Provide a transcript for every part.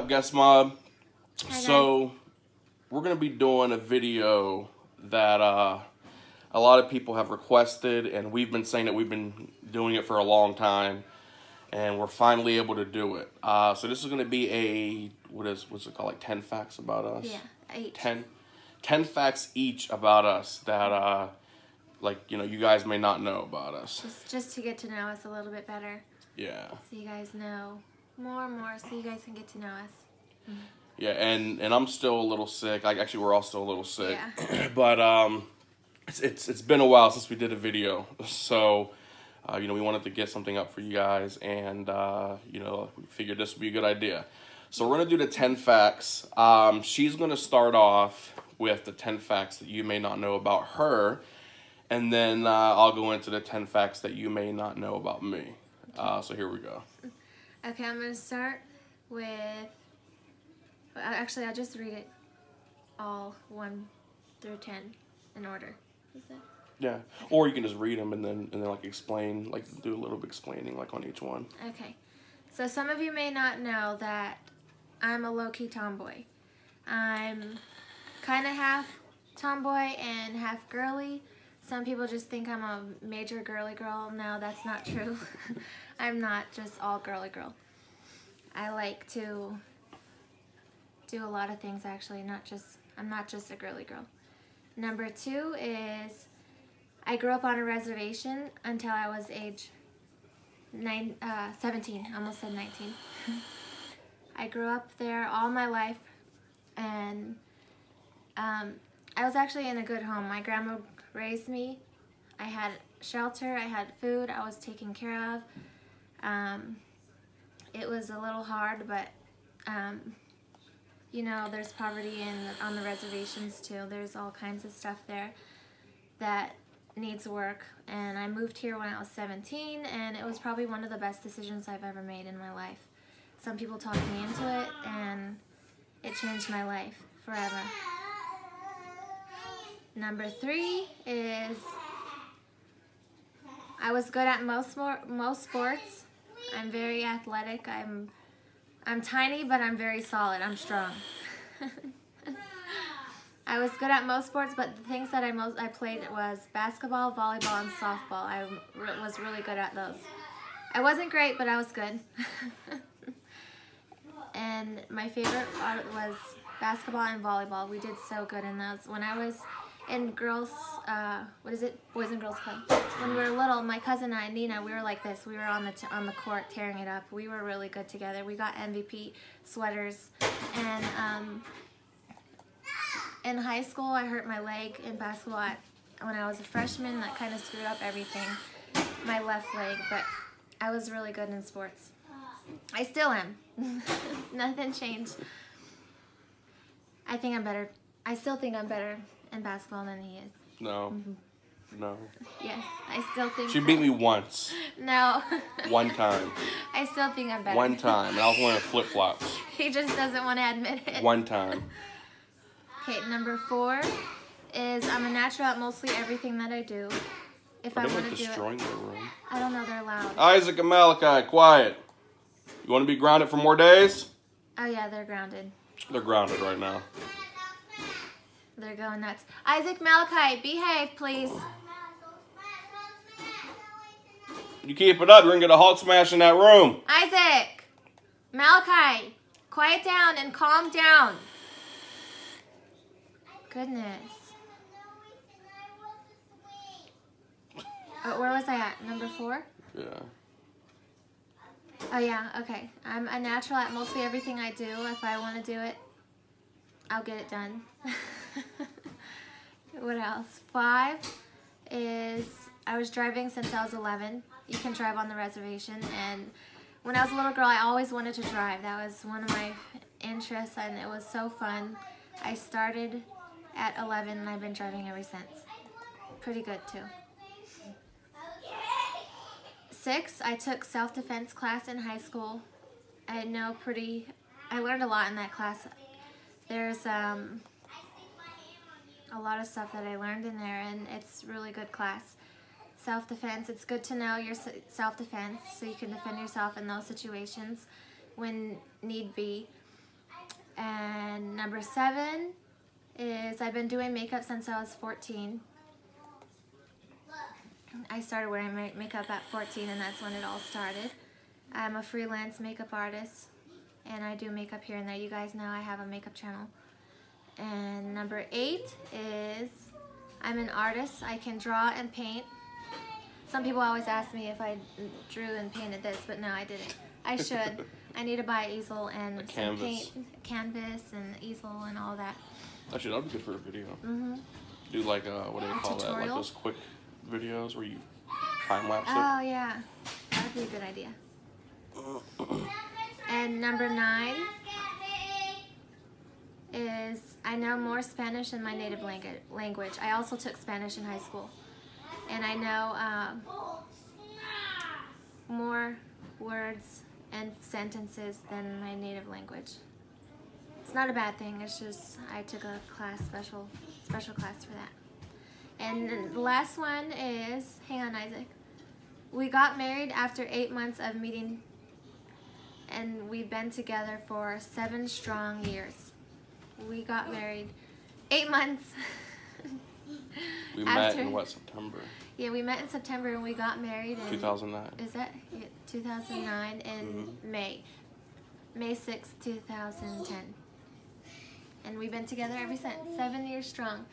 up, Guest Mob? Hi, So, we're going to be doing a video that a lot of people have requested, and we've been saying that we've been doing it for a long time, and we're finally able to do it. So this is going to be a, what's it called, like 10 facts about us? Yeah, 8. 10 facts each about us that, like, you know, you guys may not know about us. Just to get to know us a little bit better. Yeah. So you guys know more and more, so you guys can get to know us. Mm-hmm. Yeah, and I'm still a little sick. Actually, we're all still a little sick. Yeah. But it's been a while since we did a video, so you know, we wanted to get something up for you guys, and you know, we figured this would be a good idea. So we're gonna do the 10 facts. She's gonna start off with the 10 facts that you may not know about her, and then I'll go into the 10 facts that you may not know about me. So here we go. Okay, I'm gonna start with. Actually, I'll just read it all 1 through 10 in order. Is that? Yeah, or you can just read them and then like explain, like do a little bit explaining like on each one. Okay, so some of you may not know that I'm a low-key tomboy. I'm kind of half tomboy and half girly. Some people just think I'm a major girly girl. No, that's not true. I'm not just all girly girl. I like to do a lot of things, actually. I'm not just a girly girl. Number 2 is I grew up on a reservation until I was age 17. I almost said 19. I grew up there all my life, and I was actually in a good home. My grandma raised me. I had shelter, I had food, I was taken care of. It was a little hard, but you know, there's poverty on the reservations too. There's all kinds of stuff there that needs work. And I moved here when I was 17, and it was probably one of the best decisions I've ever made in my life. Some people talked me into it, and it changed my life forever. Number 3 is I was good at most sports. I'm very athletic. I'm tiny, but I'm very solid. I'm strong. I was good at most sports, but the things that I played was basketball, volleyball, and softball. I was really good at those. I wasn't great, but I was good. And my favorite was basketball and volleyball. We did so good in those. When I was in girls, Boys and Girls Club. When we were little, my cousin and I, Nina, we were like this. We were on the court tearing it up. We were really good together. We got MVP sweaters. And in high school, I hurt my leg in basketball when I was a freshman. That kind of screwed up everything, my left leg. But I was really good in sports. I still am. Nothing changed. I still think I'm better in basketball than he is. No. Mm-hmm. No. Yes, I still think She beat me once. No. One time. I still think I'm better. One time, and I was wearing flip-flops. He just doesn't want to admit it. One time. Okay, number 4 is I'm a natural at mostly everything that I do. If I want to do it. Destroying their room. I don't know, they're loud. Isaac and Malachi, quiet. You want to be grounded for more days? Oh yeah, they're grounded. They're grounded right now. They're going nuts. Isaac, Malachi, behave, please. You keep it up, you're going to get a Hulk smash in that room. Isaac, Malachi, quiet down and calm down. Goodness. Oh, where was I at? Number 4? Yeah. Oh yeah, okay. I'm a natural at mostly everything I do. If I want to do it, I'll get it done. What else? 5 is I was driving since I was 11. You can drive on the reservation, and when I was a little girl, I always wanted to drive. That was one of my interests, and it was so fun. I started at 11, and I've been driving ever since. Pretty good too. 6, I took self-defense class in high school. I learned a lot in that class. There's a lot of stuff that I learned in there, and it's a really good class. Self-defense, it's good to know your self-defense so you can defend yourself in those situations when need be. And number 7 is I've been doing makeup since I was 14. I started wearing makeup at 14, and that's when it all started. I'm a freelance makeup artist, and I do makeup here and there. You guys know I have a makeup channel. And number 8 is I'm an artist. I can draw and paint. Some people always ask me if I drew and painted this, but no, I didn't. I should. I need to buy an easel and some paint, canvas and easel and all that. Actually, that would be good for a video. Do like what do they call that? Like those quick videos where you time lapse it. Oh yeah, that would be a good idea. And number 9 is I know more Spanish than my native language. I also took Spanish in high school, and I know more words and sentences than my native language. It's not a bad thing. It's just I took a class, special class for that. And the last one is, hang on, Isaac. We got married after 8 months of meeting, and we've been together for 7 strong years. We got married 8 months. We met in what, September? Yeah, we met in September and we got married in 2009. Is that 2009 in May 6th, 2010. And we've been together ever since. 7 years strong.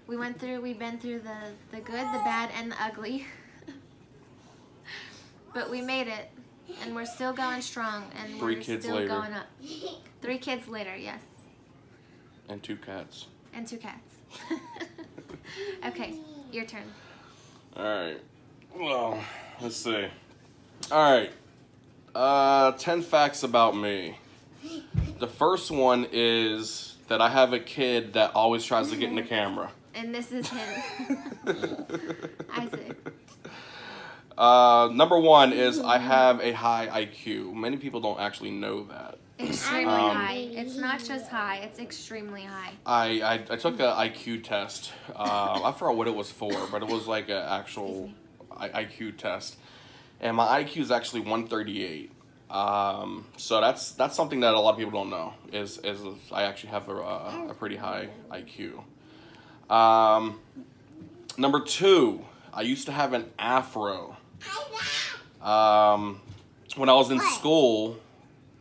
We've been through the good, the bad, and the ugly. But we made it, and we're still going strong, and we're still going up. 3 kids later, yes. And 2 cats. And 2 cats. Okay, your turn. Alright. Well, let's see. Alright. 10 facts about me. The first one is that I have a kid that always tries to get in the camera. And this is him. Isaac. Number 1 is I have a high IQ. Many people don't actually know that. Extremely high. It's not just high, it's extremely high. I took an IQ test. I forgot what it was for, but it was like an actual IQ test. And my IQ is actually 138. So that's something that a lot of people don't know, is I actually have a pretty high IQ. Number 2, I used to have an afro. When I was in school,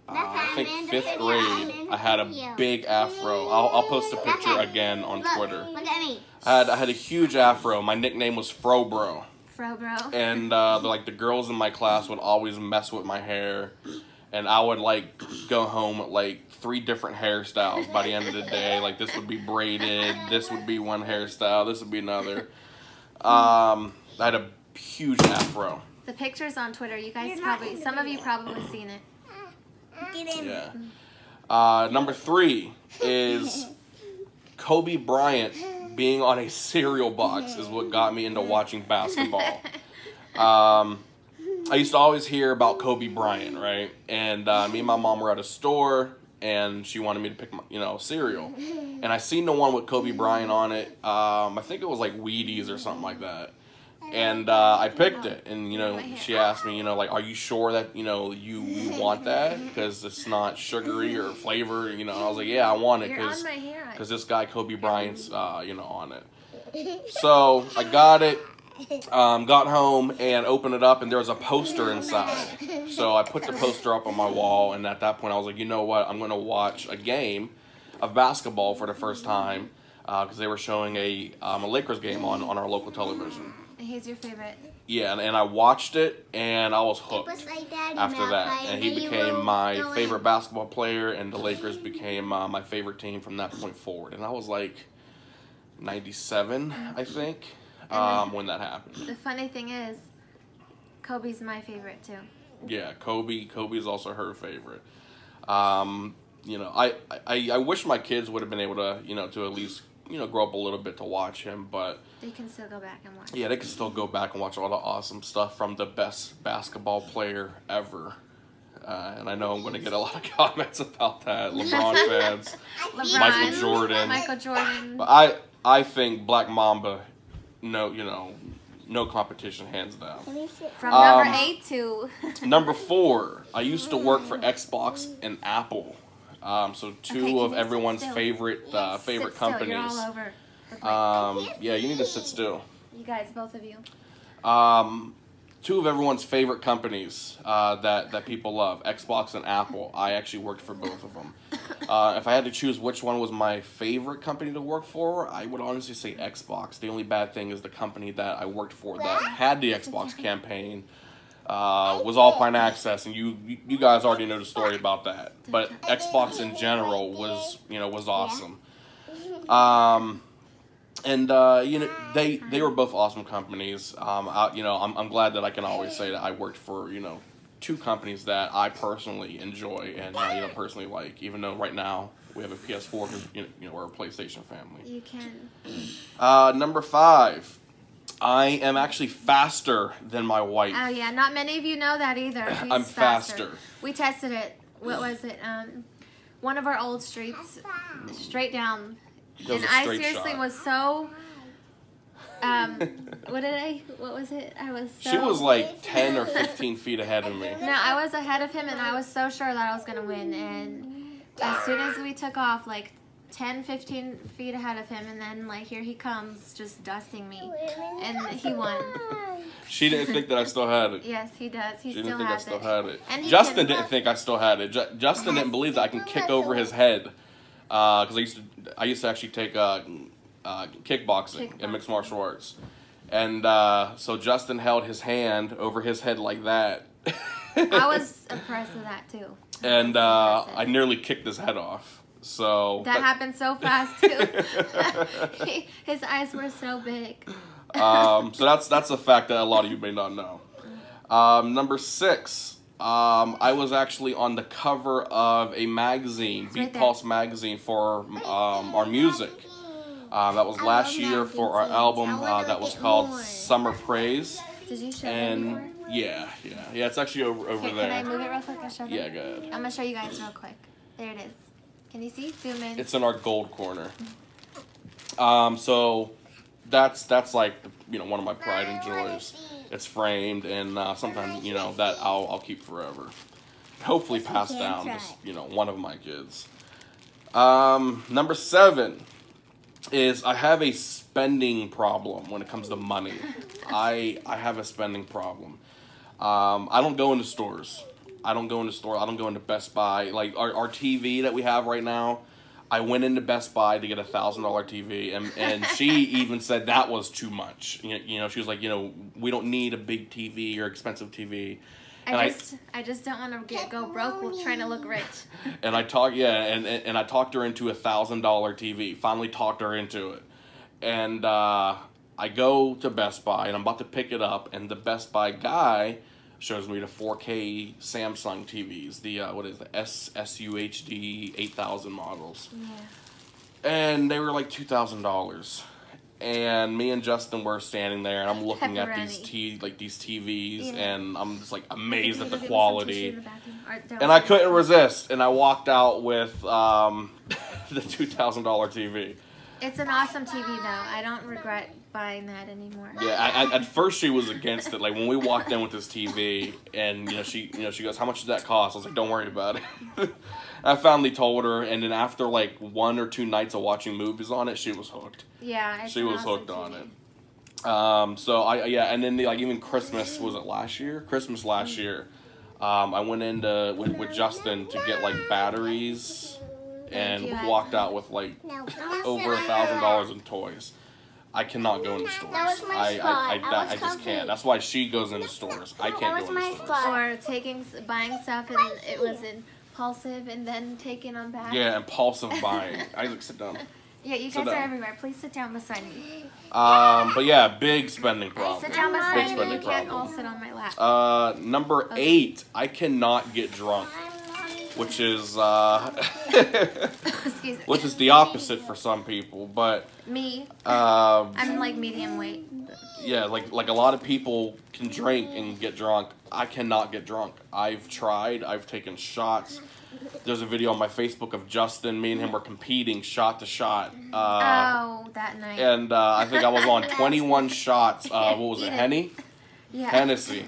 I think 5th grade, I had a big afro. I'll post a picture again on Twitter. Look at me. I had a huge afro. My nickname was Frobro. Frobro. And the girls in my class would always mess with my hair, and I would like go home with like 3 different hairstyles by the end of the day. Like this would be braided, this would be one hairstyle, this would be another. I had a huge afro. The picture's on Twitter. You guys some of you probably seen it. Yeah. Number 3 is Kobe Bryant being on a cereal box is what got me into watching basketball. I used to always hear about Kobe Bryant, right? And me and my mom were at a store, and she wanted me to pick my, cereal. And I seen the one with Kobe Bryant on it. I think it was like Wheaties or something like that. And I picked it, and she asked me, like, are you sure that you want that because it's not sugary or flavor? And I was like, yeah, I want it because this guy Kobe Bryant's on it. So I got it, got home and opened it up, and there was a poster inside. So I put the poster up on my wall, and at that point I was like, you know what? I'm gonna watch a game of basketball for the first time because they were showing a Lakers game on our local television. He's your favorite. Yeah, and I watched it, and I was hooked after that. And he became my favorite basketball player, and the Lakers became my favorite team from that point forward. And I was like 97, I think, when that happened. The funny thing is, Kobe's my favorite, too. Yeah, Kobe's also her favorite. I wish my kids would have been able to, to at least grow up a little bit to watch him, but they can still go back and watch. Yeah, they can still go back and watch all the awesome stuff from the best basketball player ever. And I know I'm going to get a lot of comments about that. LeBron fans, Michael Jordan. But I think Black Mamba, no competition, hands down. From number 8 to number 4, I used to work for Xbox and Apple. So Okay, two can of you everyone's sit still? favorite Yes, favorite sit still. companies. You're all over the place. Yeah, you need to sit still. You guys, both of you. Two of everyone's favorite companies that people love, Xbox and Apple. I actually worked for both of them. If I had to choose which one was my favorite company to work for, I would honestly say Xbox. The only bad thing is the company that I worked for that had the Xbox campaign was Alpine Access, and you guys already know the story about that. But Xbox in general was awesome. And they were both awesome companies. I'm glad that I can always say that I worked for two companies that I personally enjoy and personally like. Even though right now we have a PS4 because we're a PlayStation family. You can. Number 5. I am actually faster than my wife. Oh yeah, not many of you know that either. He's I'm faster. We tested it. What was it? One of our old streets, straight down. And I seriously was so. What was it? I was so. She was like 10 or 15 feet ahead of me. No, I was ahead of him, and I was so sure that I was gonna win. And as soon as we took off, like 10, 15 feet ahead of him, and then like here he comes, just dusting me, and he won. She didn't think that I still had it. Yes, he does. He She still didn't think I has still it. had it. And Justin didn't think I still had it. Justin didn't believe that I can kick over his head. Because I used to actually take kickboxing and mixed martial arts, and so Justin held his hand over his head like that. I was impressed with that too. And I nearly kicked his head off. So that happened so fast too. His eyes were so big. So that's a fact that a lot of you may not know. Number 6. I was actually on the cover of a magazine, Beat Pulse magazine, for our music. That was last year for our album that was called Summer Praise. Did you show and them before? Yeah, it's actually over there. Can I move it real quick? I'll show them. Yeah, go ahead. I'm gonna show you guys real quick. There it is. Can you see? Zoom in. It's in our gold corner. So that's like one of my pride and joys. It's framed, and sometimes that I'll keep forever. Hopefully pass down to one of my kids. Number 7 is I have a spending problem when it comes to money. I have a spending problem. I don't go into stores. I don't go into Best Buy. Like our TV that we have right now, I went into Best Buy to get a $1,000 TV, and she even said that was too much. She was like, we don't need a big TV or expensive TV. I just don't want to go broke with trying to look rich. And I talked her into a $1,000 TV. Finally talked her into it, and I go to Best Buy and I'm about to pick it up, and the Best Buy guy shows me the 4K Samsung TVs, the SUHD 8000 models. Yeah. And they were like $2,000. And me and Justin were standing there, and I'm looking at these TVs, and I'm just like amazed at the quality. And I couldn't resist, and I walked out with the $2,000 TV. It's an awesome TV though. I don't regret buying that anymore. Yeah, at first she was against it. Like when we walked in with this TV, and she goes, "How much did that cost?" I was like, "Don't worry about it." I finally told her, and then after like 1 or 2 nights of watching movies on it, she was hooked. Yeah, she was hooked on it. So and then even Christmas, was it last year? Christmas last year, I went into with Justin to get like batteries, and we walked out with like over $1,000 in toys. I cannot go into stores. I just can't. That's why she goes into stores. I can't go into stores. Or buying stuff and it was impulsive and then taking them back. Yeah, impulsive buying. Isaac, sit down. Yeah, you guys are everywhere. Please sit down beside me. But yeah, big spending problem. Sit down beside big me. spending You can't problem. all sit on my lap. Number 8, I cannot get drunk, which is which is the opposite for some people. But me, I'm like medium weight. Yeah, like a lot of people can drink and get drunk. I cannot get drunk. I've tried. I've taken shots. There's a video on my Facebook of Justin. Me and him were competing shot to shot. That night. And I think I was on 21 shots. What was it? Henny? Yeah. Hennessy.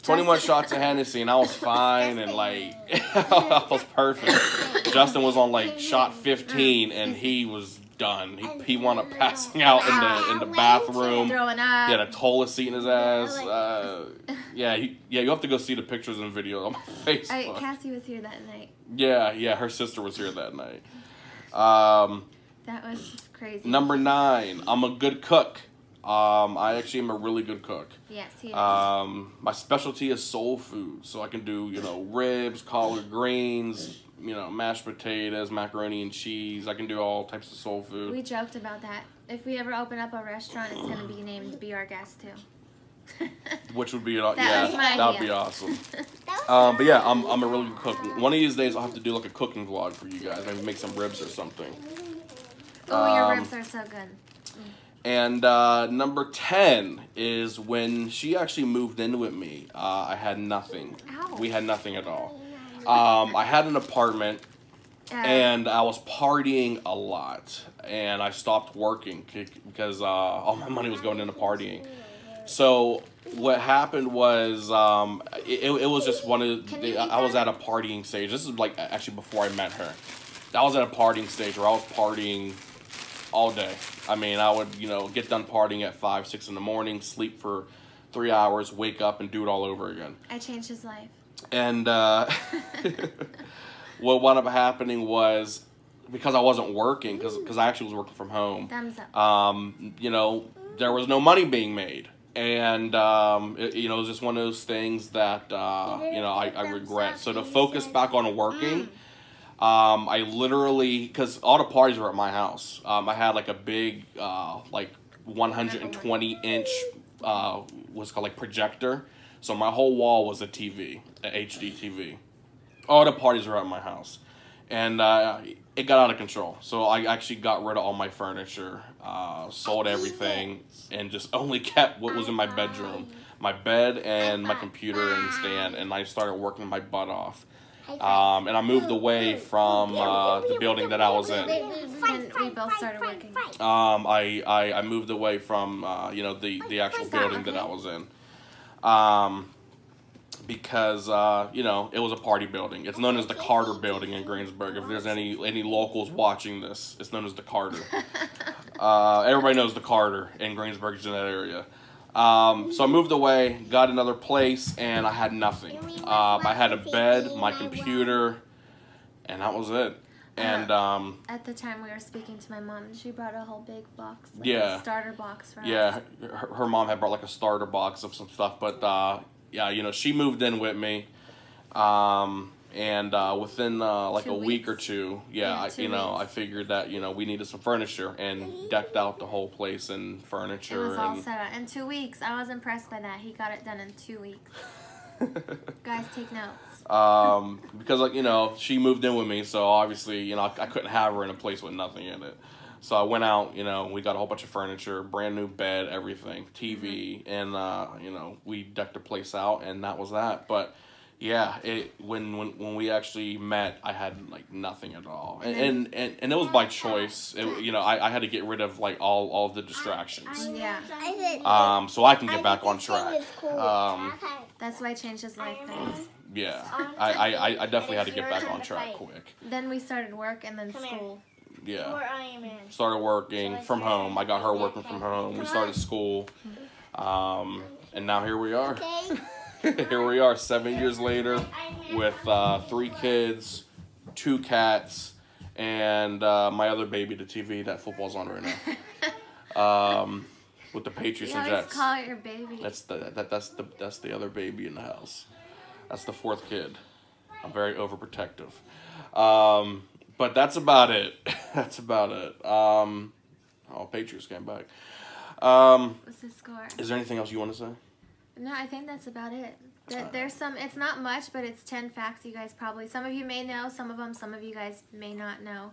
21 shots of Hennessy, and I was fine, and like I was perfect. Justin was on like shot 15, and he was done. He wound up passing out in the bathroom. Throwing up. He had a toilet seat in his ass. Yeah, you have to go see the pictures and videos on my Facebook. Cassie was here that night. Yeah, her sister was here that night. That was crazy. Number 9, I'm a good cook. I actually am a really good cook. Yes, he is. My specialty is soul food, so I can do, ribs, collard greens, mashed potatoes, macaroni and cheese. I can do all types of soul food. We joked about that. If we ever open up a restaurant, it's going to be named Be Our Guest, too. Which would be, that would be awesome. But yeah, I'm a really good cook. One of these days, I'll have to do like a cooking vlog for you guys. Maybe make some ribs or something. Oh, your ribs are so good. And number 10 is when she actually moved in with me. I had nothing. Ow. We had nothing at all. I had an apartment, and I was partying a lot. And I stopped working because all my money was going into partying. So what happened was it was just one of the, I was at a partying stage. This is like actually before I met her. I was at a partying stage where I was partying all day. I mean, I would, get done partying at 5, 6 in the morning, sleep for 3 hours, wake up, and do it all over again. I changed his life. And what wound up happening was, because I wasn't working, because I actually was working from home, Thumbs up. there was no money being made. And, it was just one of those things that, I regret. So to focus back on working... I literally, because all the parties were at my house. I had like a big, 120-inch, what's called like projector. So my whole wall was a TV, an HD TV. All the parties were at my house. And it got out of control. So I actually got rid of all my furniture, sold everything, and just only kept what was in my bedroom. My bed and my computer and stand. And I started working my butt off. And I moved away from the building that I was in. And we both started working. I moved away from the actual building that I was in. Because it was a party building. It's known as the Carter Building in Greensburg. If there's any locals watching this, it's known as the Carter. Everybody knows the Carter in Greensburg, in that area. So I moved away, got another place, and I had nothing. I had a bed, my computer, and that was it. And at the time we were speaking to my mom, she brought a whole big box, a starter box for us. Yeah, her mom had brought like a starter box of some stuff, but she moved in with me. And within like a week or two, I figured that we needed some furniture, and decked out the whole place in furniture. It was all set up in 2 weeks. I was impressed by that. He got it done in 2 weeks. Guys, take notes. Because she moved in with me, so obviously I couldn't have her in a place with nothing in it. So I went out, we got a whole bunch of furniture, brand new bed, everything, TV, and we decked the place out, and that was that. But yeah, when we actually met, I had like nothing at all, and it was by choice. I had to get rid of like all of the distractions. Yeah. So I can get back on track. That's why I changed his life, guys. Yeah, I definitely had to get back on track quick. Then we started work and then school. Yeah. Started working from home. I got her working from home. We started school, and now here we are. Here we are 7 years later with 3 kids, 2 cats, and my other baby, the TV that football's on right now. With the Patriots and Jets. Call it your baby. That's the other baby in the house. That's the 4th kid. I'm very overprotective. But that's about it. That's about it. Patriots came back. What's the score? Is there anything else you want to say? No, I think that's about it. There's some, it's not much, but it's 10 facts you guys probably, some of you may know, some of you guys may not know.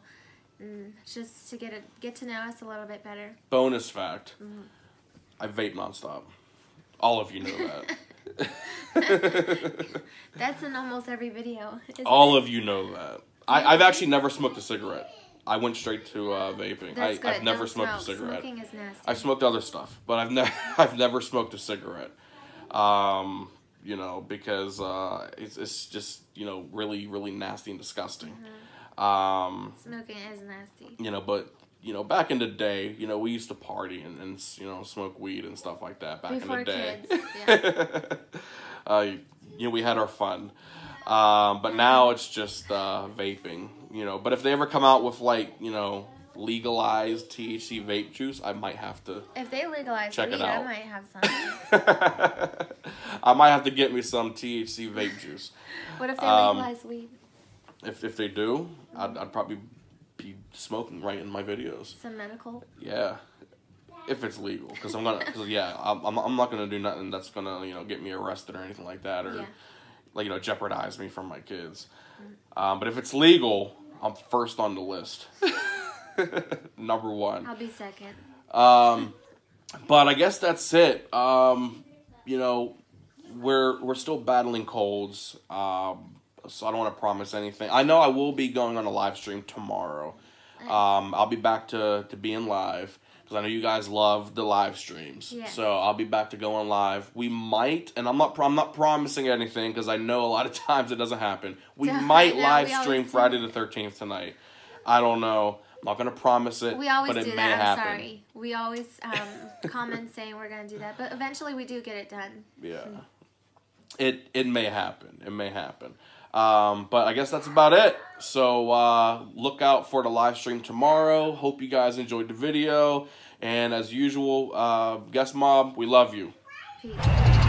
Just to get to know us a little bit better. Bonus fact. I vape nonstop. All of you know that. That's in almost every video. All of you know that. I've actually never smoked a cigarette. I went straight to vaping. That's good. I've never Don't smoked a smoke. cigarette. Smoking is nasty. I've smoked other stuff, but I've never smoked a cigarette. you know, because it's just, you know, really, really nasty and disgusting. Smoking is nasty. You know, but, you know, back in the day, you know, we used to party and you know, smoke weed and stuff like that back Before in the day. kids, yeah. You know, we had our fun. But now it's just vaping, you know. But if they ever come out with, like, you know, legalized THC vape juice, I might have to If they legalize check weed, it out. I might have some. I might have to get me some THC vape juice. What if they legalize weed? If they do, I'd probably be smoking right in my videos. Some medical? Yeah. If it's legal, because I'm not gonna do nothing that's gonna, you know, get me arrested or anything like that, or like, you know, jeopardize me from my kids. But if it's legal, I'm first on the list. Number one. I'll be second. But I guess that's it. You know, we're still battling colds. So I don't want to promise anything. I know I will be going on a live stream tomorrow. I'll be back to being live. I know you guys love the live streams, so I'll be back to going live. We might, and I'm not promising anything because I know a lot of times it doesn't happen. We might live stream Friday the 13th tonight. I don't know. I'm not gonna promise it. We always but do it that. may I'm happen. sorry. We always comment saying we're gonna do that, but eventually we do get it done. Yeah, it may happen. It may happen. But I guess that's about it. So look out for the live stream tomorrow. Hope you guys enjoyed the video. And as usual, Guest Mob, we love you. Peace.